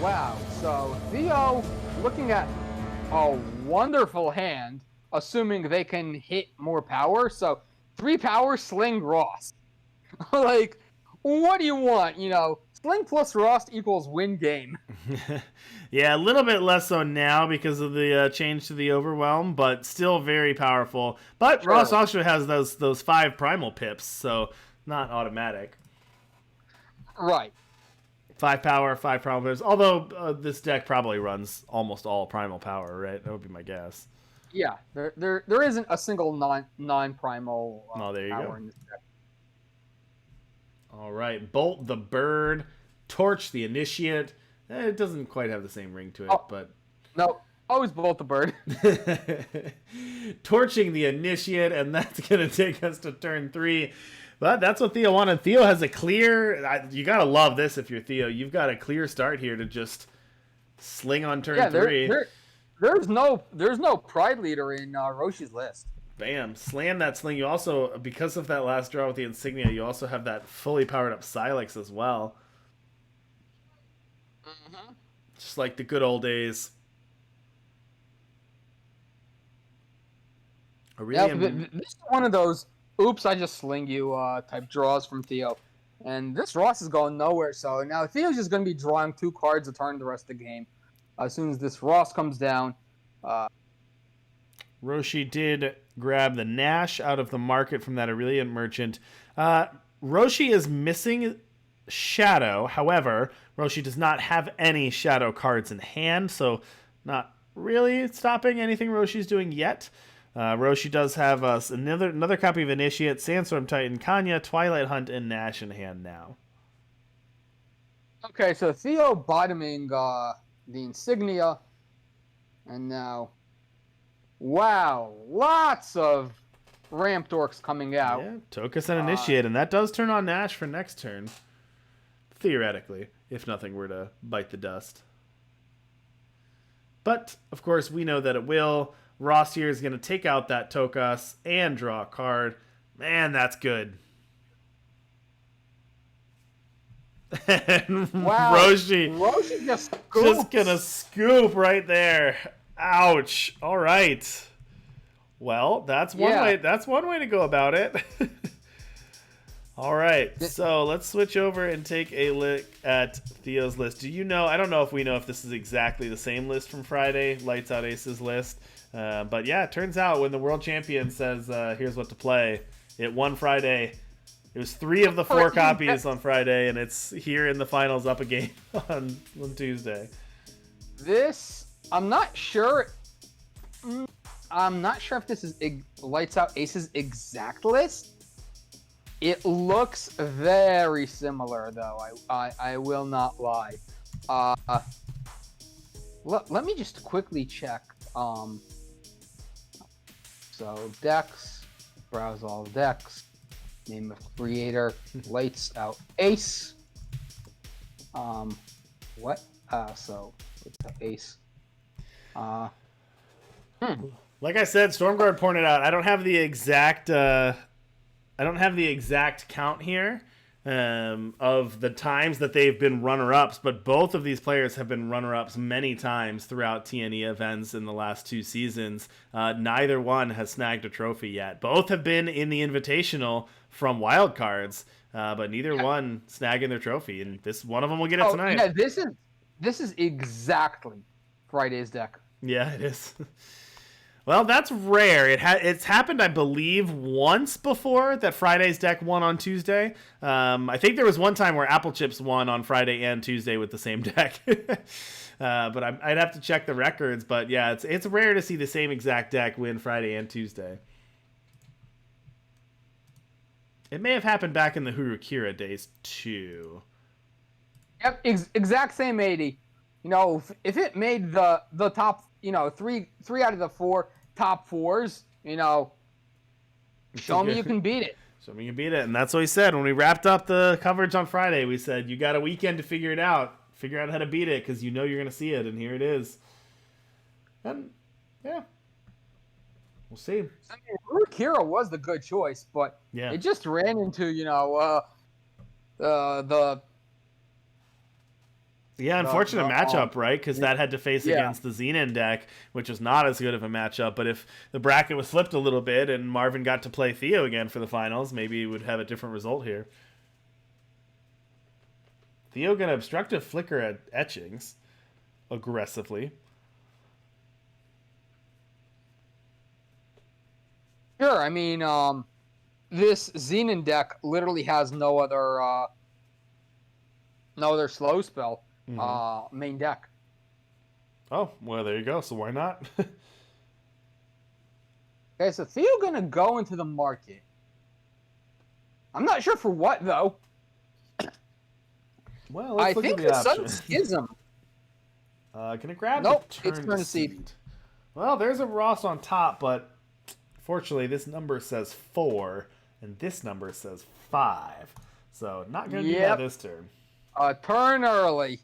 Wow. So Theo looking at a wonderful hand, assuming they can hit more power. So 3 power Sling Ross. Like, what do you want? Sling plus Ross equals win game. Yeah, a little bit less so now because of the change to the overwhelm, but still very powerful. But Ross Sure. also has those 5 primal pips, so not automatic. Right. 5 power, 5 primal pips. Although this deck probably runs almost all primal power, right? That would be my guess. Yeah. There isn't a single non primal Oh, there you go. power in this deck. All right, Bolt the Bird, Torch the Initiate. It doesn't quite have the same ring to it, Oh but no. Always bolt the bird. torching the Initiate, and that's going to take us to turn 3. But that's what Theo wanted. Theo has a clear. You got to love this if you're Theo. You've got a clear start here to just sling on turn Yeah, 3. there's no pride leader in Roshi's list. Bam. Slam that sling. You also, because of that last draw with the Insignia, you also have that fully powered up Silex as well. Mm-hmm. Just like the good old days. Yeah, this is one of those "oops, I just sling you" type draws from Theo, and this Ross is going nowhere. So now Theo's just going to be drawing 2 cards a turn the rest of the game. As soon as this Ross comes down, Roshi did grab the Nash out of the market from that Aurelian merchant. Roshi is missing Shadow. However, Roshi does not have any Shadow cards in hand, so not really stopping anything Roshi's doing yet. Roshi does have another copy of Initiate, Sandstorm Titan, Kanya, Twilight Hunt, and Nash in hand now. okay, so Theo bottoming the Insignia, and now, wow, lots of ramp dorks coming out. Yeah, Tokus and Initiate, and that does turn on Nash for next turn. Theoretically, if nothing were to bite the dust. But, of course, we know that it will. Ross here is going to take out that Tokus and draw a card. Man, that's good. And Wow, Roshi just just scoops. gonna scoop right there. Ouch. All right. Well, that's one Yeah. way. That's one way to go about it. All right. So let's switch over and take a look at Theo's list. Do you know? I don't know if we know if this is exactly the same list from Friday, Lights Out Aces list. But yeah, it turns out when the world champion says, "Here's what to play," it won Friday. It was 3 of the 4 copies on Friday, and it's here in the finals up a game on Tuesday. This, I'm not sure. I'm not sure if this is Lights Out Aces exact list. It looks very similar, though. I will not lie. Let me just quickly check. So decks, browse all decks. Name of creator, Lights Out Ace. What? So Lights Out Ace. Like I said, Stormguard pointed out. I don't have the exact count here of the times that they've been runner-ups, but both of these players have been runner-ups many times throughout TNE events in the last 2 seasons. Neither one has snagged a trophy yet. Both have been in the Invitational from wildcards, but neither one snagging their trophy, and this one of them will get it tonight. Yeah, this is exactly Friday's deck. Yeah, it is. Well, that's rare. It's happened, I believe, once before that Friday's deck won on Tuesday. I think there was one time where Apple Chips won on Friday and Tuesday with the same deck. But I'd have to check the records. But yeah, it's rare to see the same exact deck win Friday and Tuesday. It may have happened back in the Hurukira days too. Yep, exact same 80. If it made the top, three out of the 4 top 4s, show me you can beat it. Show me you can beat it. And that's what we said when we wrapped up the coverage on Friday. We said, you got a weekend to figure it out. Figure out how to beat it because you know you're going to see it. And here it is. And, yeah. We'll see. I mean, Kira was the good choice, but it just ran into, the Yeah, The unfortunate matchup, right? Because that had to face yeah. against the Xenon deck, which was not as good of a matchup. But if the bracket was flipped a little bit and Marvin got to play Theo again for the finals, maybe he would have a different result here. Theo gonna obstructive flicker at etchings aggressively. Sure. I mean, this Xenon deck literally has no other slow spell main deck. Oh, well, there you go. So why not? Okay, so Theo gonna go into the market. I'm not sure for what though. Well, I let's look at think the the Sun option. Schism. Can it grab Nope, the it's turn turn to to seed. seed? Well, there's a Ross on top, but fortunately, this number says 4, and this number says 5. So not going to do that Yep, this turn. a turn early.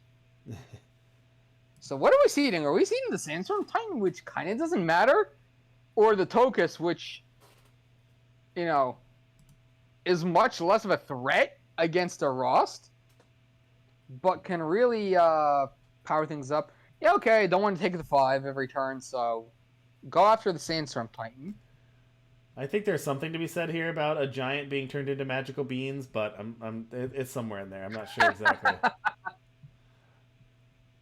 So what are we seeding? Are we seeding the Sandstorm Titan, which kind of doesn't matter, or the Tokus, which, you know, is much less of a threat against a Rost, but can really power things up? Yeah, okay, don't want to take the 5 every turn, so go after the Sandstorm Titan. I think there's something to be said here about a giant being turned into magical beans, but it's somewhere in there. I'm not sure exactly.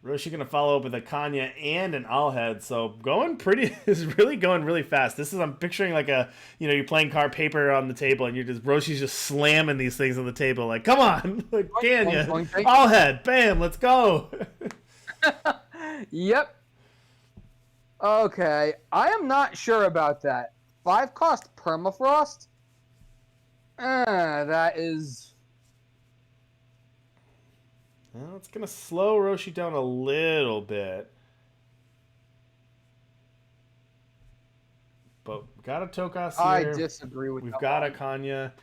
Roshi gonna follow up with a Kanya and an Allhead, so going pretty is really going really fast. I'm picturing like you're playing card paper on the table and Roshi's just slamming these things on the table like, come on, like, Kanya, Allhead, bam, let's go. Yep. Okay, I am not sure about that. 5 cost permafrost? That is... Well, it's going to slow Roshi down a little bit. But got a Tokas here. I disagree with We've that got one. a Kanya.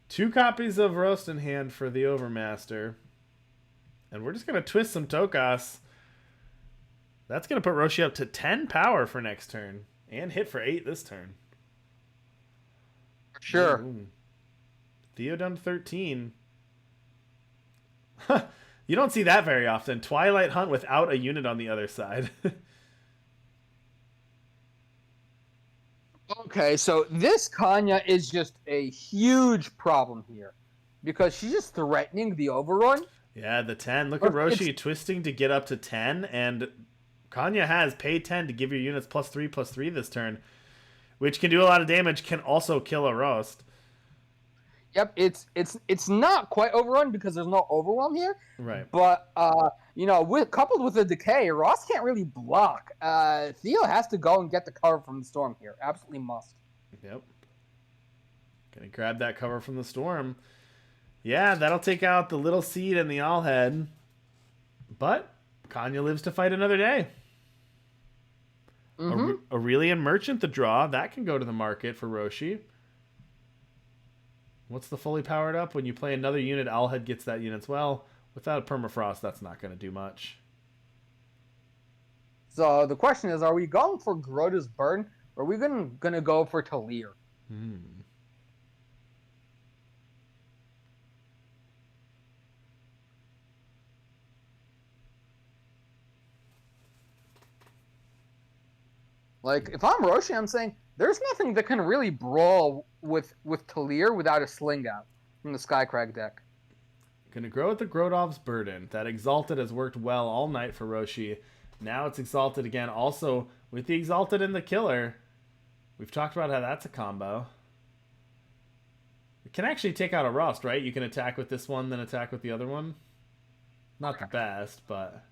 2 copies of Roast in hand for the Overmaster. And we're just going to twist some Tokas. That's going to put Roshi up to 10 power for next turn. And hit for 8 this turn. Sure. Ooh. Theo down to 13. You don't see that very often. Twilight Hunt without a unit on the other side. Okay, so this Kanya is just a huge problem here. Because she's just threatening the overrun. Yeah, the 10. Look at Roshi twisting to get up to 10. And Kanya has pay 10 to give your units +3/+3 this turn. Which can do a lot of damage, can also kill a Roast. Yep, it's not quite overrun because there's no overwhelm here. Right. But coupled with the decay, Ross can't really block. Theo has to go and get the cover from the storm here. Absolutely must. Yep. Gonna grab that cover from the storm. Yeah, that'll take out the little seed and the Allhead. But Kanya lives to fight another day. Aurelian Merchant, the draw. That can go to the market for Roshi. What's the fully powered up? When you play another unit, Allhead gets that unit as well. Without a Permafrost, that's not going to do much. So the question is, are we going for Grota's Burden, or are we going to go for Talir? Like, if I'm Roshi, I'm saying there's nothing that can really brawl with Talir without a sling out from the Skycrag deck. Gonna grow with the Grodov's Burden. That Exalted has worked well all night for Roshi. Now it's Exalted again. Also, with the Exalted and the Killer, we've talked about how that's a combo. It can actually take out a Rust, right? You can attack with this one, then attack with the other one. Not the best, but...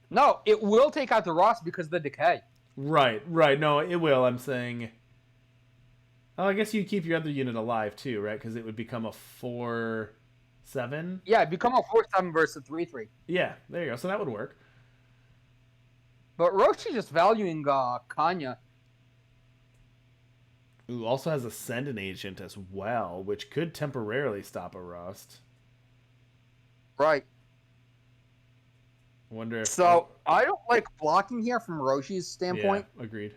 No, it will take out the Ross because of the decay. Right. No, it will. I'm saying... Oh, I guess you'd keep your other unit alive, too, right? Because it would become a 4-7? Yeah, it'd become a 4-7 versus a 3-3. Yeah, there you go. So that would work. But Roshi just valuing Kanya. Ooh, also has Ascendant Agent as well, which could temporarily stop a Rust. Right. Wonder if... So, I don't like blocking here from Roshi's standpoint. Yeah, agreed.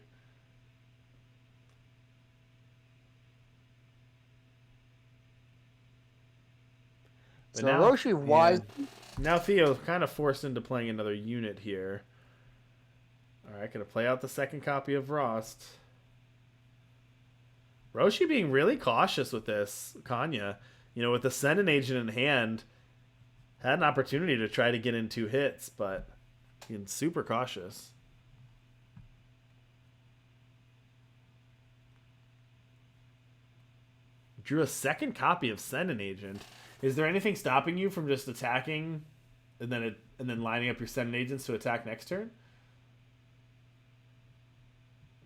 So Roshi wisely Now Theo kind of forced into playing another unit here. Alright, gonna play out the second copy of Rost. Roshi being really cautious with this, Kanya. You know, with the Ascendant Agent in hand, had an opportunity to try to get in 2 hits, but being super cautious. Drew a second copy of Ascendant Agent. Is there anything stopping you from just attacking and then lining up your Ascendant Agents to attack next turn?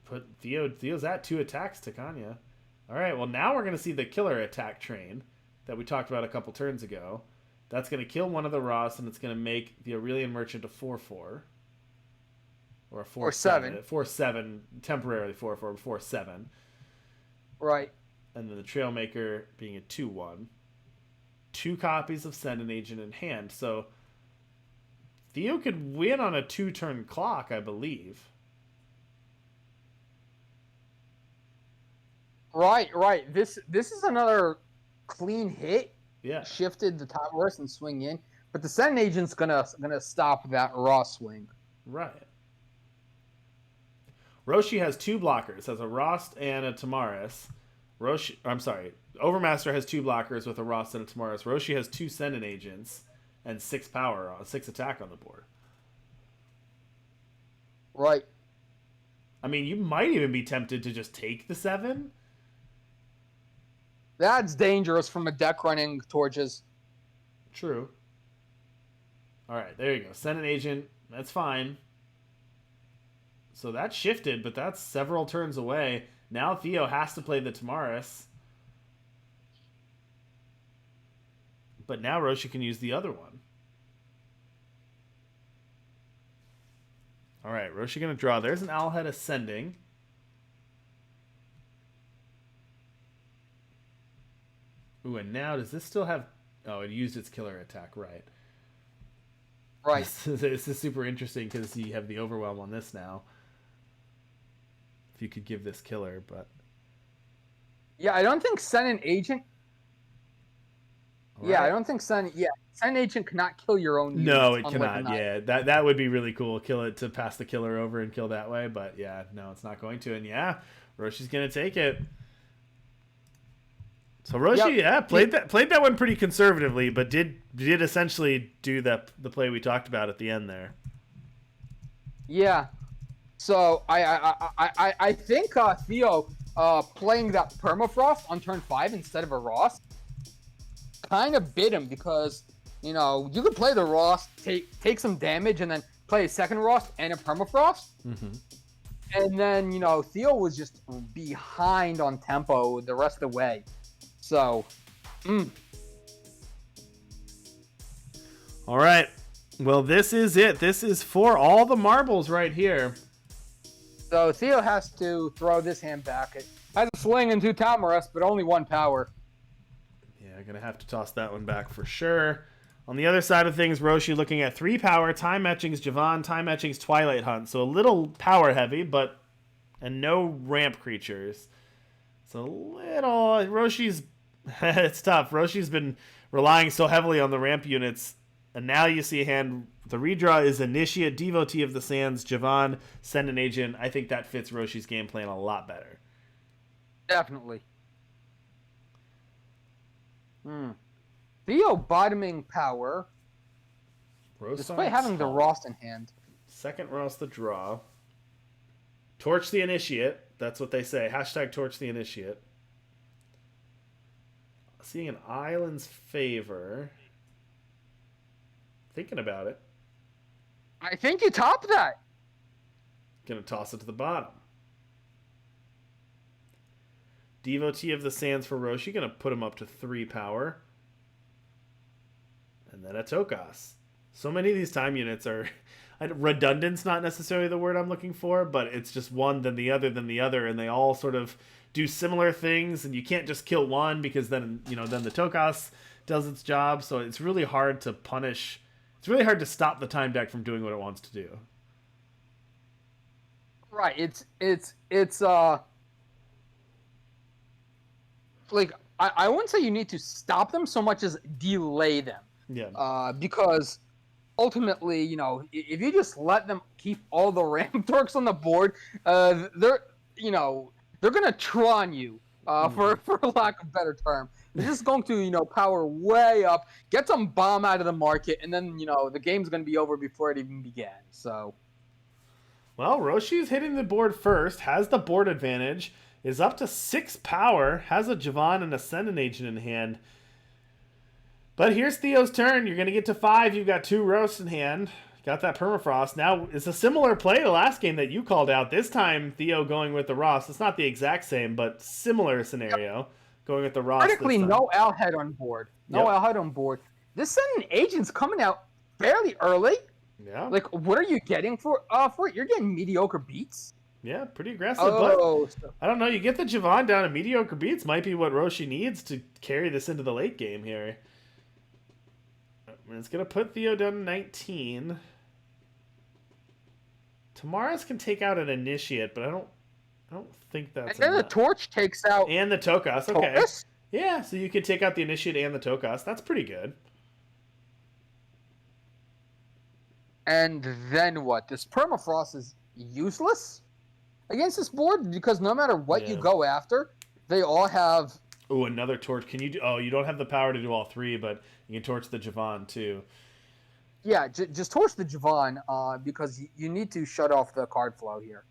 Put Theo's at 2 attacks to Kanya. Alright, well now we're going to see the killer attack train that we talked about a couple turns ago. That's going to kill one of the Ross, and it's going to make the Aurelian Merchant a 4/4. Or a 4/7. 4/7, temporarily 4/4, 4/7. Right. And then the Trailmaker being a 2/1. 2 copies of Ascendant Agent in hand. So Theo could win on a 2-turn clock, I believe. Right. This is another clean hit. Yeah. Shifted the top horse and swing in, but the Ascendant Agent's gonna stop that raw swing. Right. Roshi has 2 blockers, has a Rost and a Tamaris. Overmaster has 2 blockers with a Rost and a Tamaris. Roshi has 2 Ascendant Agents and 6 power, 6 attack on the board. Right. I mean, you might even be tempted to just take the 7. That's dangerous from a deck running torches. True. Alright, there you go. Ascendant Agent, that's fine. So that shifted, but that's several turns away. Now Theo has to play the Tamaris. But now Roshi can use the other one. Alright, Roshi going to draw. There's an Owlhead Ascending. Ooh, and now does this still have... Oh, it used its killer attack, right. Right. This is super interesting because you have the Overwhelm on this now. If you could give this killer, but... Yeah, I don't think Ascendant Agent... Right. Yeah, I don't think Ascendant Agent cannot kill your own units. No, it cannot. Yeah, that would be really cool. Kill it to pass the killer over and kill that way. But yeah, no, it's not going to. And yeah, Roshi's going to take it. So Roshi, played that one pretty conservatively, but did essentially do the play we talked about at the end there. Yeah. So I think Theo playing that Permafrost on turn 5 instead of a Ross kind of bit him because, you know, you could play the Ross, take some damage, and then play a second Ross and a Permafrost. Mm-hmm. And then, you know, Theo was just behind on tempo the rest of the way. So, All right. Well, this is it. This is for all the marbles right here. So Theo has to throw this hand back. It has a sling and 2 Tamaris, but only 1 power. Yeah, gonna have to toss that one back for sure. On the other side of things, Roshi looking at 3 power, Time Etchings Javon, Time Etchings Twilight Hunt. So a little power heavy, and no ramp creatures. So a little Roshi's it's tough. Roshi's been relying so heavily on the ramp units, and now you see a hand. The redraw is Initiate, Devotee of the Sands, Javon, Ascendant Agent. I think that fits Roshi's game plan a lot better. Definitely. Theo bottoming power. Despite having the Rost in hand. Second Rost the draw. Torch the Initiate. That's what they say. Hashtag Torch the Initiate. Seeing an Island's Favor. Thinking about it. I think you top that. Gonna toss it to the bottom. Devotee of the Sands for Roshi. Gonna put him up to 3 power. And then a Tokas. So many of these time units are... redundant's not necessarily the word I'm looking for, but it's just one, then the other, and they all sort of do similar things, and you can't just kill one because then the Tokas does its job, so it's really hard to punish... It's really hard to stop the time deck from doing what it wants to do. Right, it's like, I wouldn't say you need to stop them so much as delay them. Yeah. Because ultimately, if you just let them keep all the Ram Torques on the board, they're they're gonna Tron you, for lack of a better term. They're just going to power way up, get some bomb out of the market, and then the game's gonna be over before it even began. So. Well, Roshi's hitting the board first, has the board advantage, is up to 6 power, has a Javon and Ascendant Agent in hand. But here's Theo's turn. You're going to get to 5. You've got 2 roasts in hand. Got that permafrost. Now, it's a similar play to last game that you called out. This time, Theo going with the Ross. It's not the exact same, but similar scenario. Yep. Going with the Ross. Critically, no Owlhead on board. Owlhead on board. This Ascendant Agent's coming out fairly early. Yeah. Like, what are you getting for it? You're getting mediocre beats? Yeah, pretty aggressive. But I don't know. You get the Javon down to mediocre beats might be what Roshi needs to carry this into the late game here. It's going to put Theo down to 19. Tamaris can take out an Initiate, but I don't think that's And then the Torch takes out... And the Tokas, okay. Tokas? Yeah, so you can take out the Initiate and the Tokas. That's pretty good. And then what? This permafrost is useless against this board because no matter what you go after, they all have... Oh, another torch. Can you do... Oh, you don't have the power to do all 3, but you can torch the Javon too. Yeah, just torch the Javon because you need to shut off the card flow here.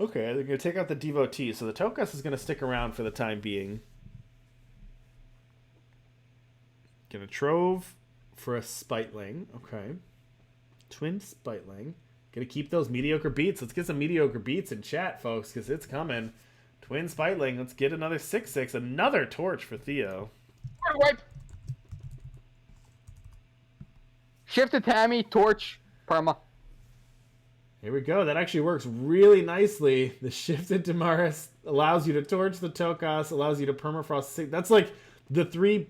Okay, they're going to take out the Devotee. So the Tokas is going to stick around for the time being. Going to Trove for a Spiteling. Okay. Twin Spiteling. Going to keep those mediocre beats. Let's get some mediocre beats in chat, folks, because it's coming. Twin Spiteling. Let's get another 6/6. Another torch for Theo. Wipe. Shift to Tammy, torch, perma. Here we go. That actually works really nicely. The shifted Damaris allows you to torch the Tokas, allows you to permafrost. That's like the 3...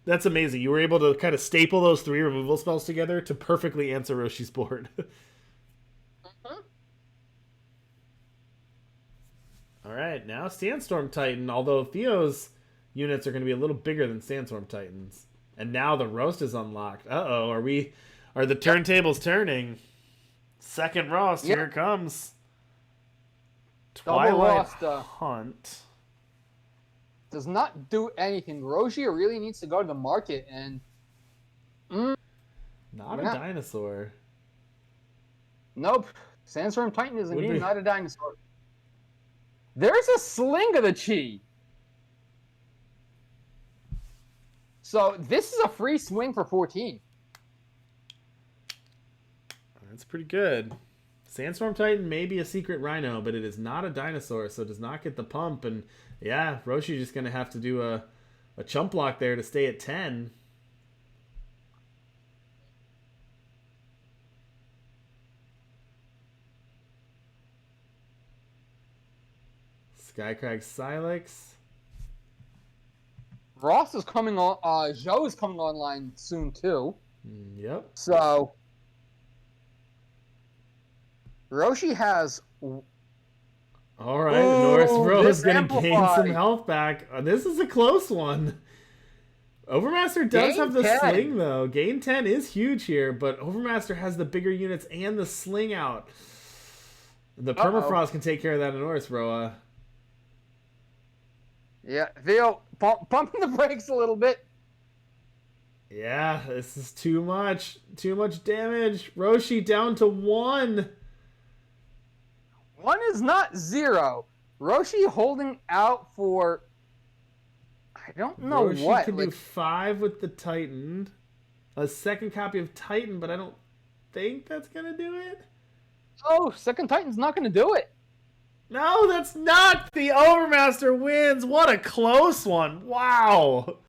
That's amazing. You were able to kind of staple those 3 removal spells together to perfectly answer Roshi's board. All right, now Sandstorm Titan, although Theo's units are going to be a little bigger than Sandstorm Titans. And now the roast is unlocked. Uh-oh, are the turntables turning? Second roast, here it comes. Twilight Hunt. Does not do anything. Roshi really needs to go to the market and... Not a dinosaur. Nope. Sandstorm Titan is indeed not a dinosaur. There's a Sling of the Chi. So this is a free swing for 14. That's pretty good. Sandstorm Titan may be a secret rhino, but it is not a dinosaur, so it does not get the pump. And yeah, Roshi just going to have to do a chump block there to stay at 10. Skycrag Silex. Ross is coming on. Zhou is coming online soon too. Yep. So Roshi has. All right, Norris Bro is going to gain some health back. This is a close one. Overmaster does have the sling, though. Gain 10 is huge here, but Overmaster has the bigger units and the sling out. The Permafrost can take care of that in Norris Bro. Yeah, Theo, pumping the brakes a little bit. Yeah, this is too much. Too much damage. Roshi down to 1. 1 is not 0. Roshi holding out for... I don't know Roshi what. Can do 5 with the Titan. A second copy of Titan, but I don't think that's going to do it. Oh, second Titan's not going to do it. No, that's not. The Overmaster wins. What a close one. Wow.